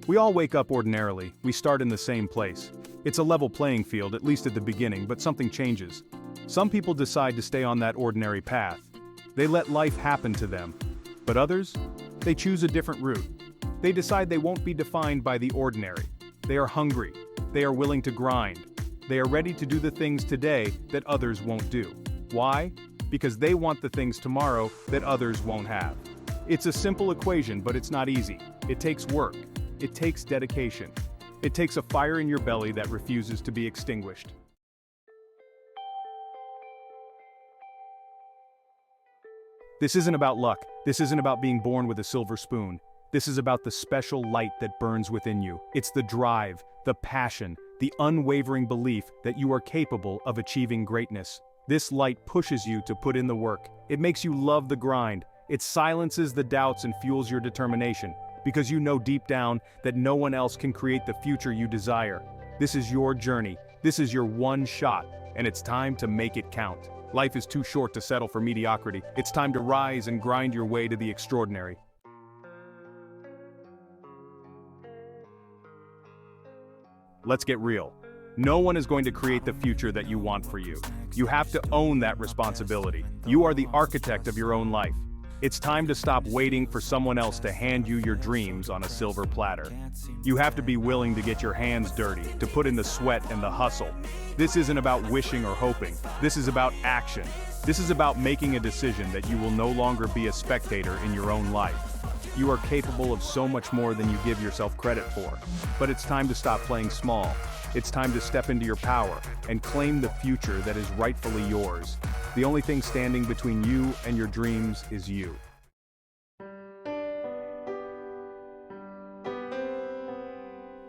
We all wake up ordinarily, we start in the same place. It's a level playing field, at least at the beginning, but something changes. Some people decide to stay on that ordinary path. They let life happen to them. But others? They choose a different route. They decide they won't be defined by the ordinary. They are hungry. They are willing to grind. They are ready to do the things today that others won't do. Why? Because they want the things tomorrow that others won't have. It's a simple equation, but it's not easy. It takes work. It takes dedication. It takes a fire in your belly that refuses to be extinguished. This isn't about luck. This isn't about being born with a silver spoon. This is about the special light that burns within you. It's the drive, the passion, the unwavering belief that you are capable of achieving greatness. This light pushes you to put in the work. It makes you love the grind. It silences the doubts and fuels your determination, because you know deep down that no one else can create the future you desire. This is your journey. This is your one shot, and it's time to make it count. Life is too short to settle for mediocrity. It's time to rise and grind your way to the extraordinary. Let's get real. No one is going to create the future that you want for you. You have to own that responsibility. You are the architect of your own life. It's time to stop waiting for someone else to hand you your dreams on a silver platter. You have to be willing to get your hands dirty, to put in the sweat and the hustle. This isn't about wishing or hoping. This is about action. This is about making a decision that you will no longer be a spectator in your own life. You are capable of so much more than you give yourself credit for. But it's time to stop playing small. It's time to step into your power and claim the future that is rightfully yours. The only thing standing between you and your dreams is you.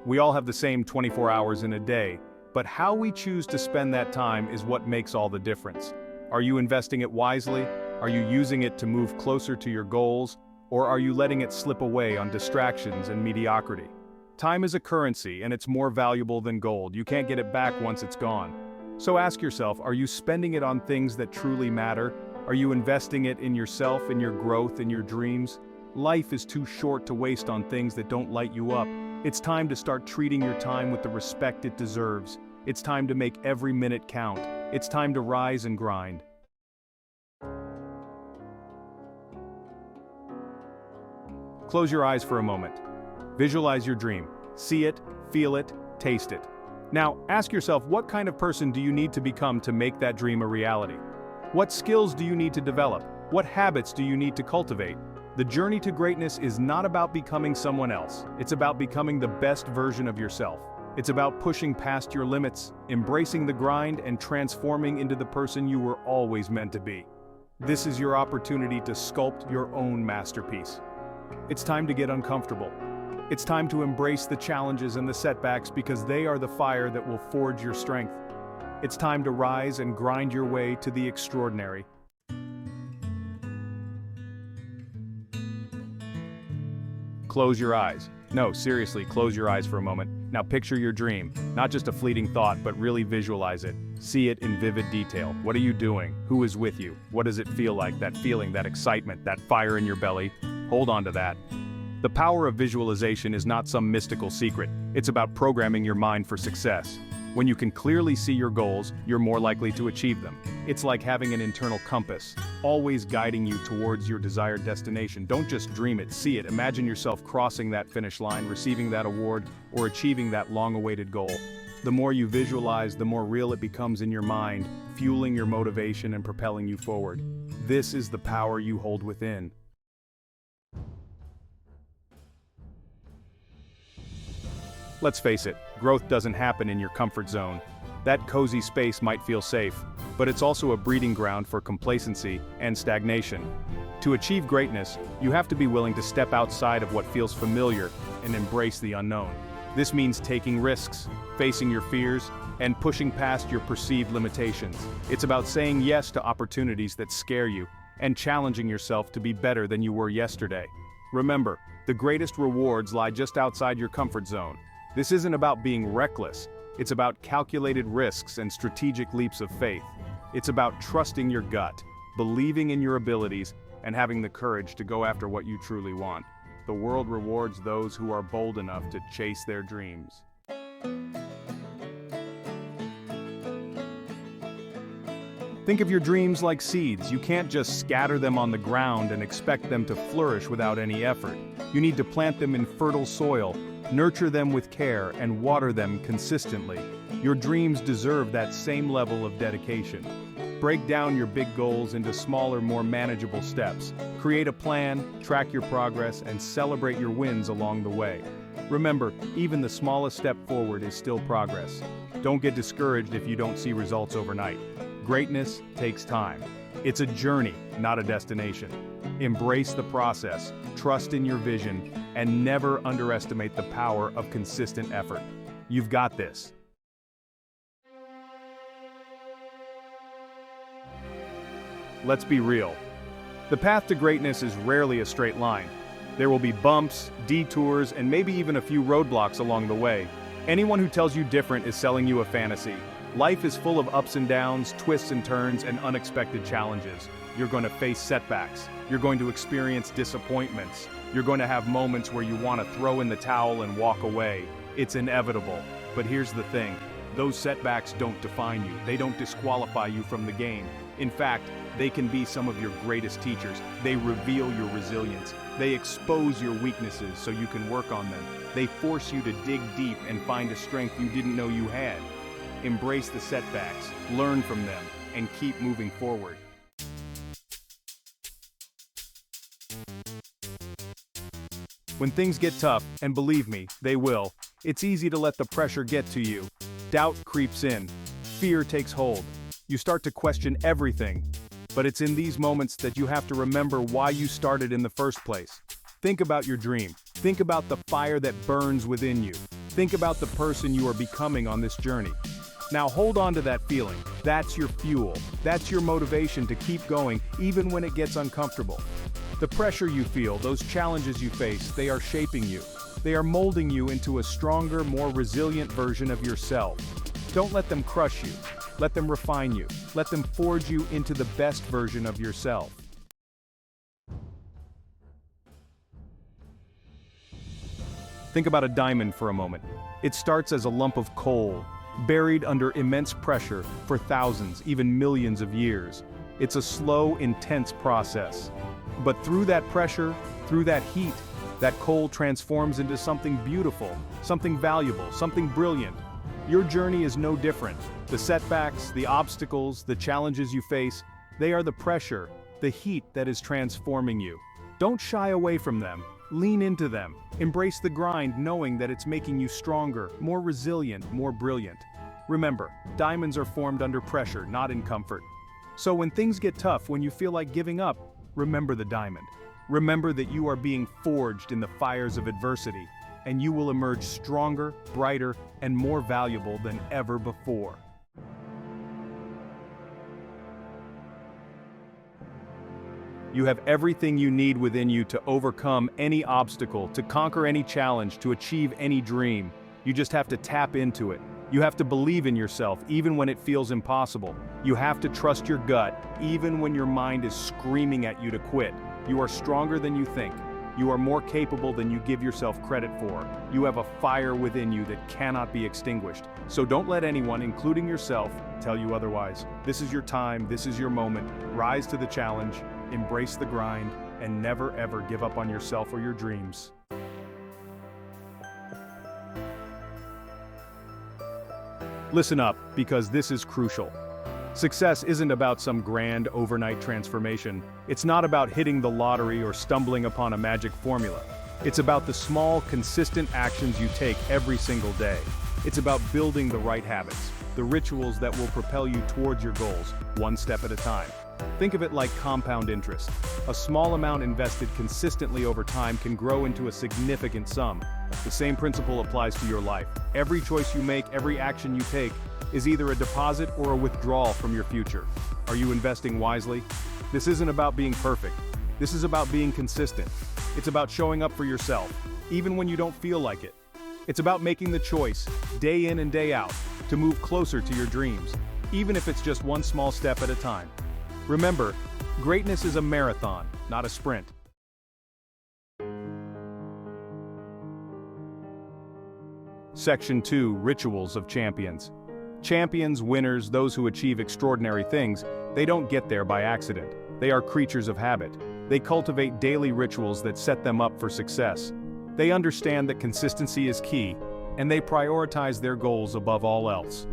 We all have the same 24 hours in a day, but how we choose to spend that time is what makes all the difference. Are you investing it wisely? Are you using it to move closer to your goals? Or are you letting it slip away on distractions and mediocrity? Time is a currency, and it's more valuable than gold. You can't get it back once it's gone. So ask yourself, are you spending it on things that truly matter? Are you investing it in yourself, in your growth, in your dreams? Life is too short to waste on things that don't light you up. It's time to start treating your time with the respect it deserves. It's time to make every minute count. It's time to rise and grind. Close your eyes for a moment. Visualize your dream. See it, feel it, taste it. Now, ask yourself, what kind of person do you need to become to make that dream a reality? What skills do you need to develop? What habits do you need to cultivate? The journey to greatness is not about becoming someone else. It's about becoming the best version of yourself. It's about pushing past your limits, embracing the grind, and transforming into the person you were always meant to be. This is your opportunity to sculpt your own masterpiece. It's time to get uncomfortable. It's time to embrace the challenges and the setbacks because they are the fire that will forge your strength. It's time to rise and grind your way to the extraordinary. Close your eyes. No, seriously, close your eyes for a moment. Now picture your dream, not just a fleeting thought, but really visualize it. See it in vivid detail. What are you doing? Who is with you? What does it feel like? That feeling, that excitement, that fire in your belly? Hold on to that. The power of visualization is not some mystical secret. It's about programming your mind for success. When you can clearly see your goals, you're more likely to achieve them. It's like having an internal compass, always guiding you towards your desired destination. Don't just dream it, see it. Imagine yourself crossing that finish line, receiving that award, or achieving that long-awaited goal. The more you visualize, the more real it becomes in your mind, fueling your motivation and propelling you forward. This is the power you hold within. Let's face it, growth doesn't happen in your comfort zone. That cozy space might feel safe, but it's also a breeding ground for complacency and stagnation. To achieve greatness, you have to be willing to step outside of what feels familiar and embrace the unknown. This means taking risks, facing your fears, and pushing past your perceived limitations. It's about saying yes to opportunities that scare you and challenging yourself to be better than you were yesterday. Remember, the greatest rewards lie just outside your comfort zone. This isn't about being reckless. It's about calculated risks and strategic leaps of faith. It's about trusting your gut, believing in your abilities, and having the courage to go after what you truly want. The world rewards those who are bold enough to chase their dreams. Think of your dreams like seeds. You can't just scatter them on the ground and expect them to flourish without any effort. You need to plant them in fertile soil, nurture them with care, and water them consistently. Your dreams deserve that same level of dedication. Break down your big goals into smaller, more manageable steps. Create a plan, track your progress, and celebrate your wins along the way. Remember, even the smallest step forward is still progress. Don't get discouraged if you don't see results overnight. Greatness takes time. It's a journey, not a destination. Embrace the process, trust in your vision, and never underestimate the power of consistent effort. You've got this. Let's be real. The path to greatness is rarely a straight line. There will be bumps, detours, and maybe even a few roadblocks along the way. Anyone who tells you different is selling you a fantasy. Life is full of ups and downs, twists and turns, and unexpected challenges. You're going to face setbacks. You're going to experience disappointments. You're going to have moments where you want to throw in the towel and walk away. It's inevitable. But here's the thing. Those setbacks don't define you. They don't disqualify you from the game. In fact, they can be some of your greatest teachers. They reveal your resilience. They expose your weaknesses so you can work on them. They force you to dig deep and find a strength you didn't know you had. Embrace the setbacks, learn from them, and keep moving forward. When things get tough, and believe me, they will, it's easy to let the pressure get to you. Doubt creeps in. Fear takes hold. You start to question everything. But it's in these moments that you have to remember why you started in the first place. Think about your dream. Think about the fire that burns within you. Think about the person you are becoming on this journey. Now hold on to that feeling. That's your fuel. That's your motivation to keep going even when it gets uncomfortable. The pressure you feel, those challenges you face, they are shaping you. They are molding you into a stronger, more resilient version of yourself. Don't let them crush you. Let them refine you. Let them forge you into the best version of yourself. Think about a diamond for a moment. It starts as a lump of coal, buried under immense pressure for thousands, even millions of years. It's a slow, intense process. But through that pressure, through that heat, that coal transforms into something beautiful, something valuable, something brilliant. Your journey is no different. The setbacks, the obstacles, the challenges you face, they are the pressure, the heat that is transforming you. Don't shy away from them. Lean into them. Embrace the grind knowing that it's making you stronger, more resilient, more brilliant. Remember, diamonds are formed under pressure, not in comfort. So when things get tough, when you feel like giving up, remember the diamond. Remember that you are being forged in the fires of adversity, and you will emerge stronger, brighter, and more valuable than ever before. You have everything you need within you to overcome any obstacle, to conquer any challenge, to achieve any dream. You just have to tap into it. You have to believe in yourself, even when it feels impossible. You have to trust your gut, even when your mind is screaming at you to quit. You are stronger than you think. You are more capable than you give yourself credit for. You have a fire within you that cannot be extinguished. So don't let anyone, including yourself, tell you otherwise. This is your time, this is your moment. Rise to the challenge, embrace the grind, and never ever give up on yourself or your dreams. Listen up, because this is crucial. Success isn't about some grand overnight transformation. It's not about hitting the lottery or stumbling upon a magic formula. It's about the small, consistent actions you take every single day. It's about building the right habits, the rituals that will propel you towards your goals, one step at a time. Think of it like compound interest. A small amount invested consistently over time can grow into a significant sum. The same principle applies to your life. Every choice you make, every action you take, is either a deposit or a withdrawal from your future. Are you investing wisely? This isn't about being perfect. This is about being consistent. It's about showing up for yourself, even when you don't feel like it. It's about making the choice, day in and day out, to move closer to your dreams, even if it's just one small step at a time. Remember, greatness is a marathon, not a sprint. Section 2, Rituals of Champions. Champions, winners, those who achieve extraordinary things, they don't get there by accident. They are creatures of habit. They cultivate daily rituals that set them up for success. They understand that consistency is key, and they prioritize their goals above all else.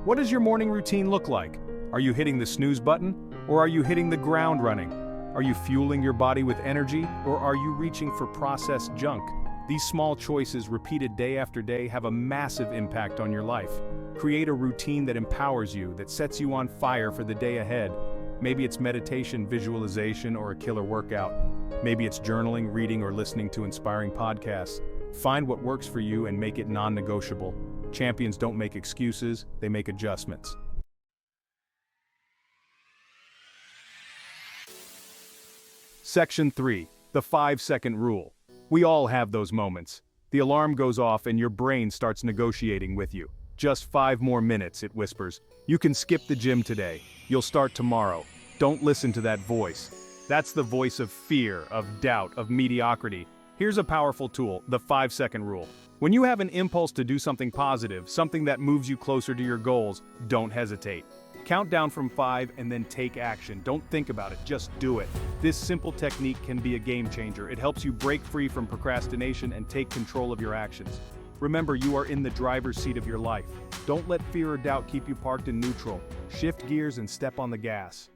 What does your morning routine look like? Are you hitting the snooze button, or are you hitting the ground running? Are you fueling your body with energy, or are you reaching for processed junk? These small choices repeated day after day have a massive impact on your life. Create a routine that empowers you, that sets you on fire for the day ahead. Maybe it's meditation, visualization, or a killer workout. Maybe it's journaling, reading, or listening to inspiring podcasts. Find what works for you and make it non-negotiable. Champions don't make excuses, they make adjustments. Section 3, the 5-second rule. We all have those moments. The alarm goes off and your brain starts negotiating with you. Just 5 more minutes, it whispers. You can skip the gym today. You'll start tomorrow. Don't listen to that voice. That's the voice of fear, of doubt, of mediocrity. Here's a powerful tool, the 5-second rule. When you have an impulse to do something positive, something that moves you closer to your goals, don't hesitate. Count down from 5 and then take action. Don't think about it, just do it. This simple technique can be a game changer. It helps you break free from procrastination and take control of your actions. Remember, you are in the driver's seat of your life. Don't let fear or doubt keep you parked in neutral. Shift gears and step on the gas.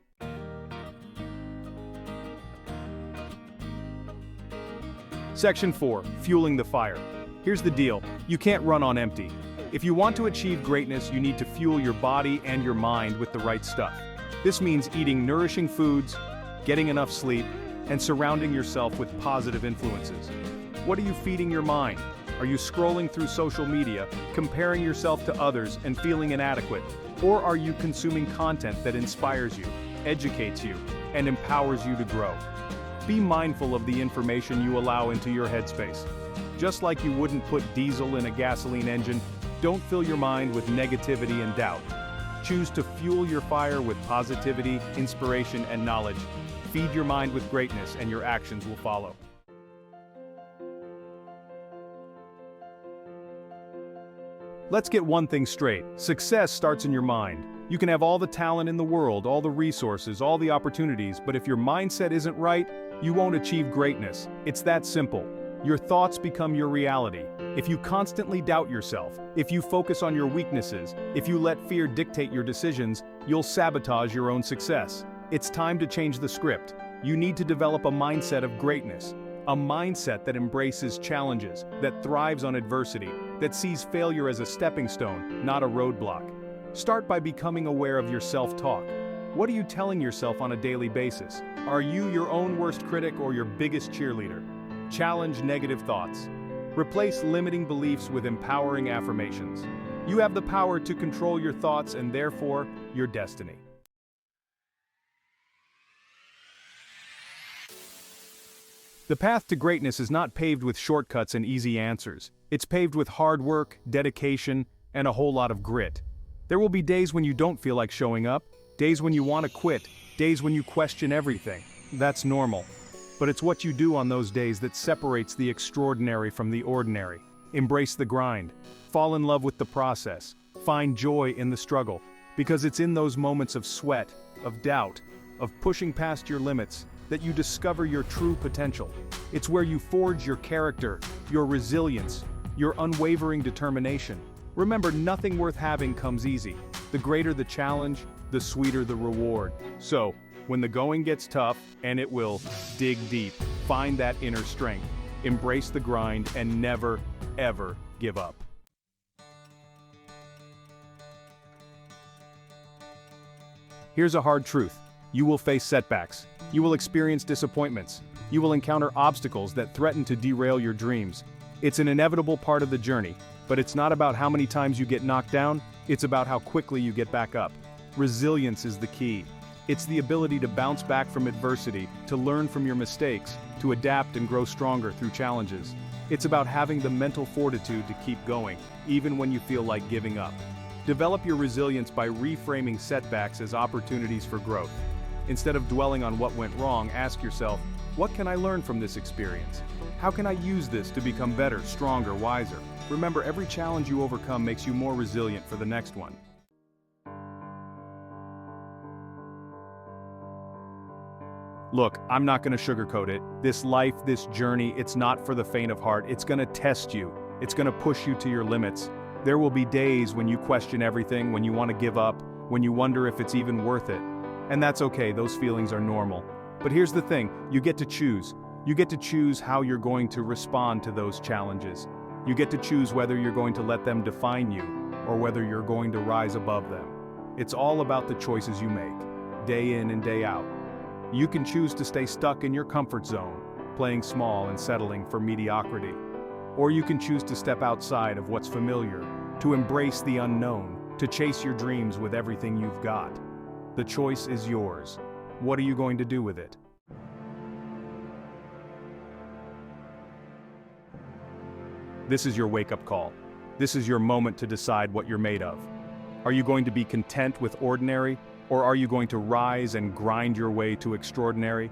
Section 4, Fueling the Fire. Here's the deal, you can't run on empty. If you want to achieve greatness, you need to fuel your body and your mind with the right stuff. This means eating nourishing foods, getting enough sleep, and surrounding yourself with positive influences. What are you feeding your mind? Are you scrolling through social media, comparing yourself to others and feeling inadequate? Or are you consuming content that inspires you, educates you, and empowers you to grow? Be mindful of the information you allow into your headspace. Just like you wouldn't put diesel in a gasoline engine, don't fill your mind with negativity and doubt. Choose to fuel your fire with positivity, inspiration, and knowledge. Feed your mind with greatness and your actions will follow. Let's get one thing straight. Success starts in your mind. You can have all the talent in the world, all the resources, all the opportunities, but if your mindset isn't right, you won't achieve greatness. It's that simple. Your thoughts become your reality. If you constantly doubt yourself, if you focus on your weaknesses, if you let fear dictate your decisions, you'll sabotage your own success. It's time to change the script. You need to develop a mindset of greatness. A mindset that embraces challenges, that thrives on adversity, that sees failure as a stepping stone, not a roadblock. Start by becoming aware of your self-talk. What are you telling yourself on a daily basis? Are you your own worst critic or your biggest cheerleader? Challenge negative thoughts. Replace limiting beliefs with empowering affirmations. You have the power to control your thoughts and therefore, your destiny. The path to greatness is not paved with shortcuts and easy answers. It's paved with hard work, dedication, and a whole lot of grit. There will be days when you don't feel like showing up, days when you want to quit, days when you question everything. That's normal. But it's what you do on those days that separates the extraordinary from the ordinary. Embrace the grind. Fall in love with the process. Find joy in the struggle. Because it's in those moments of sweat, of doubt, of pushing past your limits, that you discover your true potential. It's where you forge your character, your resilience, your unwavering determination. Remember, nothing worth having comes easy. The greater the challenge, the sweeter the reward. So, when the going gets tough, and it will, dig deep, find that inner strength, embrace the grind, and never, ever give up. Here's a hard truth. You will face setbacks. You will experience disappointments. You will encounter obstacles that threaten to derail your dreams. It's an inevitable part of the journey, but it's not about how many times you get knocked down, it's about how quickly you get back up. Resilience is the key. It's the ability to bounce back from adversity, to learn from your mistakes, to adapt and grow stronger through challenges. It's about having the mental fortitude to keep going, even when you feel like giving up. Develop your resilience by reframing setbacks as opportunities for growth. Instead of dwelling on what went wrong, ask yourself, What can I learn from this experience? How can I use this to become better, stronger, wiser? Remember, every challenge you overcome makes you more resilient for the next one. Look, I'm not gonna sugarcoat it. This life, this journey, it's not for the faint of heart. It's gonna test you. It's gonna push you to your limits. There will be days when you question everything, when you want to give up, when you wonder if it's even worth it. And that's okay, those feelings are normal. But here's the thing, you get to choose. You get to choose how you're going to respond to those challenges. You get to choose whether you're going to let them define you, or whether you're going to rise above them. It's all about the choices you make, day in and day out. You can choose to stay stuck in your comfort zone, playing small and settling for mediocrity. Or you can choose to step outside of what's familiar, to embrace the unknown, to chase your dreams with everything you've got. The choice is yours. What are you going to do with it? This is your wake-up call. This is your moment to decide what you're made of. Are you going to be content with ordinary, or are you going to rise and grind your way to extraordinary?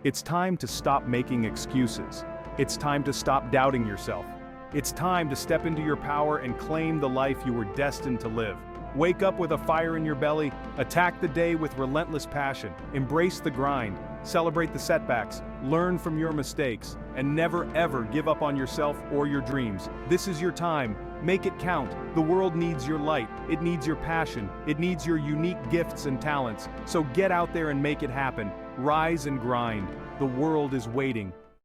It's time to stop making excuses. It's time to stop doubting yourself. It's time to step into your power and claim the life you were destined to live. Wake up with a fire in your belly, attack the day with relentless passion, embrace the grind, celebrate the setbacks, learn from your mistakes, and never ever give up on yourself or your dreams. This is your time. Make it count. The world needs your light. It needs your passion. It needs your unique gifts and talents. So get out there and make it happen. Rise and grind. The world is waiting.